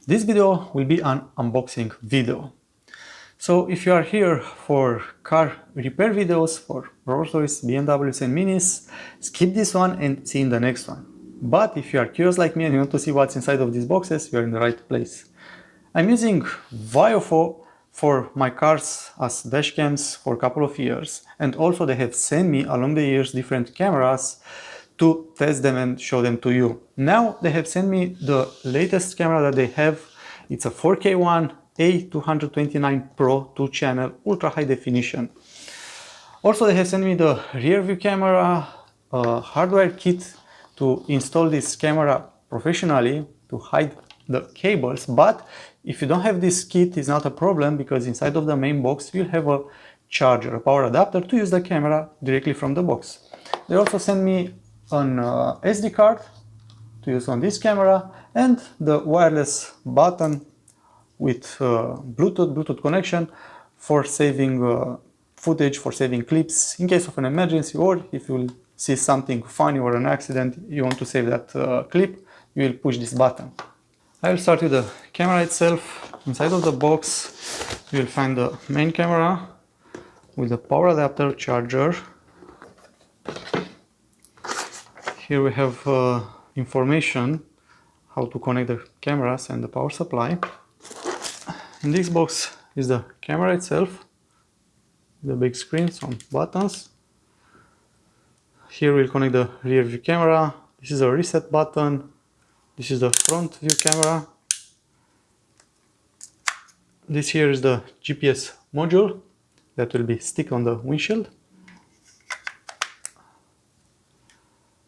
This video will be an unboxing video. So if you are here for car repair videos for Rolls-Royce, BMWs and Minis, skip this one and see in the next one. But if you are curious like me and you want to see what's inside of these boxes, you are in the right place. I'm using VIOFO for my cars as dash cams for a couple of years, and also they have sent me along the years different cameras to test them and show them to you. Now they have sent me the latest camera that they have. It's a 4K one, A229 Pro 2-channel ultra high definition. Also they have sent me the rear view camera, a hardware kit to install this camera professionally to hide the cables, but if you don't have this kit, it's not a problem because inside of the main box you'll have a charger, a power adapter to use the camera directly from the box. They also sent me an SD card to use on this camera and the wireless button with Bluetooth connection for saving footage, for saving clips in case of an emergency, or if you will see something funny or an accident, you want to save that clip, you will push this button. I will start with the camera itself. Inside of the box you will find the main camera with the power adapter, charger. Here we have information how to connect the cameras and the power supply. In this box is the camera itself, the big screen, some buttons. Here we'll connect the rear view camera. This is a reset button. This is the front view camera. This here is the GPS module that will be stick on the windshield.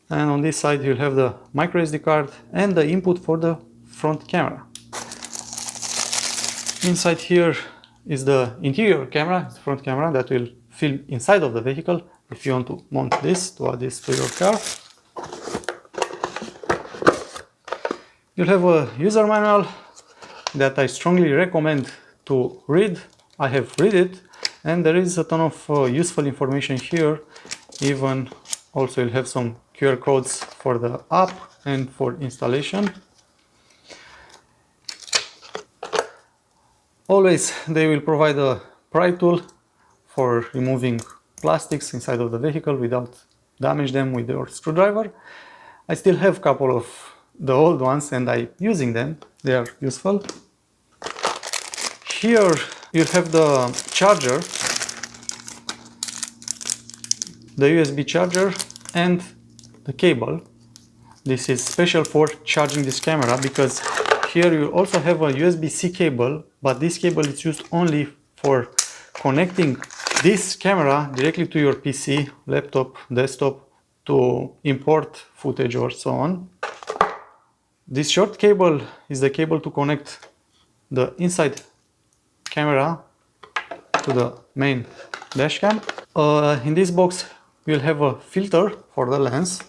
And on this side you'll have the micro SD card and the input for the front camera. Inside here is the interior camera, the front camera that will film inside of the vehicle if you want to mount this, to add this to your car. You'll have a user manual that I strongly recommend to read. I have read it and there is a ton of useful information here. Even also you'll have some QR codes for the app and for installation. Always they will provide a pry tool for removing plastics inside of the vehicle without damage them with your screwdriver. I still have a couple of the old ones and I'm using them, they are useful. Here you'll have the charger, the USB charger and the cable. This is special for charging this camera because here you also have a USB-C cable, but this cable is used only for connecting this camera directly to your PC, laptop, desktop to import footage or so on. This short cable is the cable to connect the inside camera to the main dashcam. In this box you'll have a filter for the lens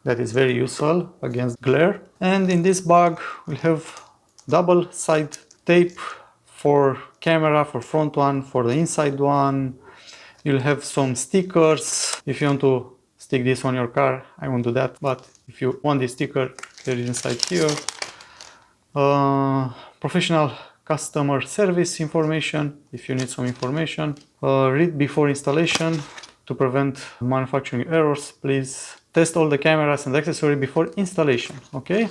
that is very useful against glare. And in this bag we'll have double side tape for camera, for front one, for the inside one. You'll have some stickers. If you want to stick this on your car, I won't do that, but if you want this sticker, there is inside here. Professional customer service information, if you need some information. Read before installation to prevent manufacturing errors. Please test all the cameras and accessories before installation, okay?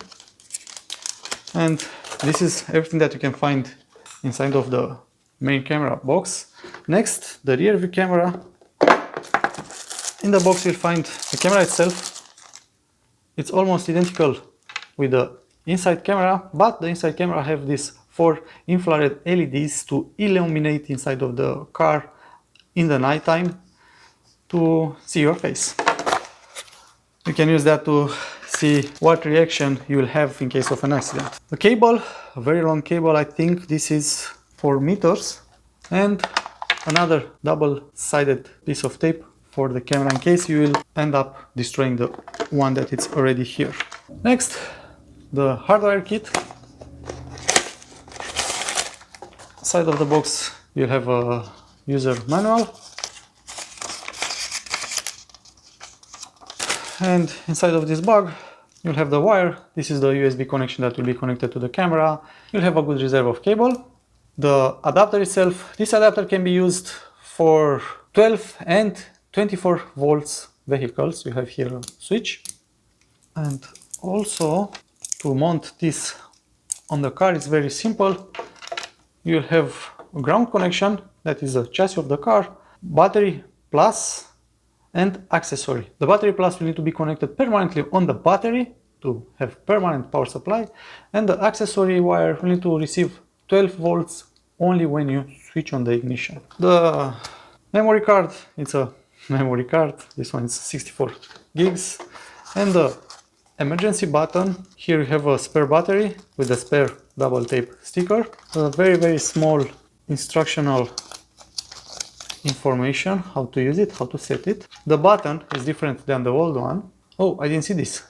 And this is everything that you can find inside of the main camera box. Next, the rear view camera. In the box you'll find the camera itself. It's almost identical with the inside camera, but the inside camera have these 4 infrared LEDs to illuminate inside of the car in the nighttime to see your face. You can use that to see what reaction you will have in case of an accident. The cable, a very long cable, I think this is 4 meters, and another double-sided piece of tape for the camera in case you will end up destroying the one that is already here. Next, the hardwire kit. Side of the box you'll have a user manual, and inside of this bag You'll have the wire. This is the USB connection that will be connected to the camera. You'll have a good reserve of cable. The adapter itself, this adapter can be used for 12 and 24 volts vehicles. You have here a switch. And also to mount this on the car, it's very simple. You'll have a ground connection, that is the chassis of the car, battery plus, and accessory. The battery plus will need to be connected permanently on the battery to have permanent power supply, and the accessory wire will need to receive 12 volts only when you switch on the ignition. The memory card, it's a memory card. This one is 64 gigs. And the emergency button, here you have a spare battery with a spare double tape sticker. A very small instructional information, how to use it, how to set it. The button is different than the old one. Oh, I didn't see this.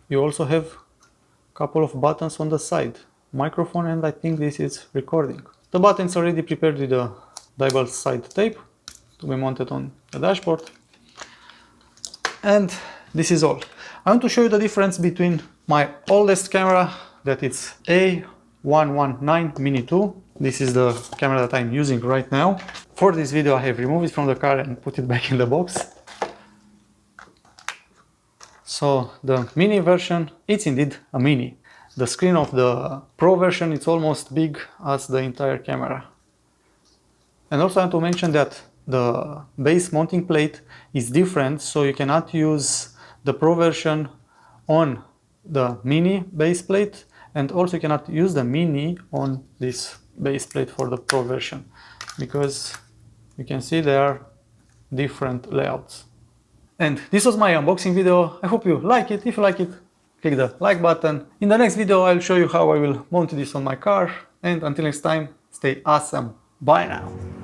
You also have a couple of buttons on the side. Microphone, and I think this is recording. The button is already prepared with a double side tape to be mounted on the dashboard. And this is all. I want to show you the difference between my oldest camera, that is A229 Mini 2. This is the camera that I'm using right now. For this video I have removed it from the car and put it back in the box. So the mini version, it's indeed a mini. The screen of the Pro version is almost big as the entire camera. And also I want to mention that the base mounting plate is different, so you cannot use the Pro version on the mini base plate, and also you cannot use the mini on this base plate for the Pro version, because you can see there are different layouts. And this was my unboxing video. I hope you like it. If you like it, click the like button. In the next video I'll show you how I will mount this on my car, and until next time, stay awesome. Bye now.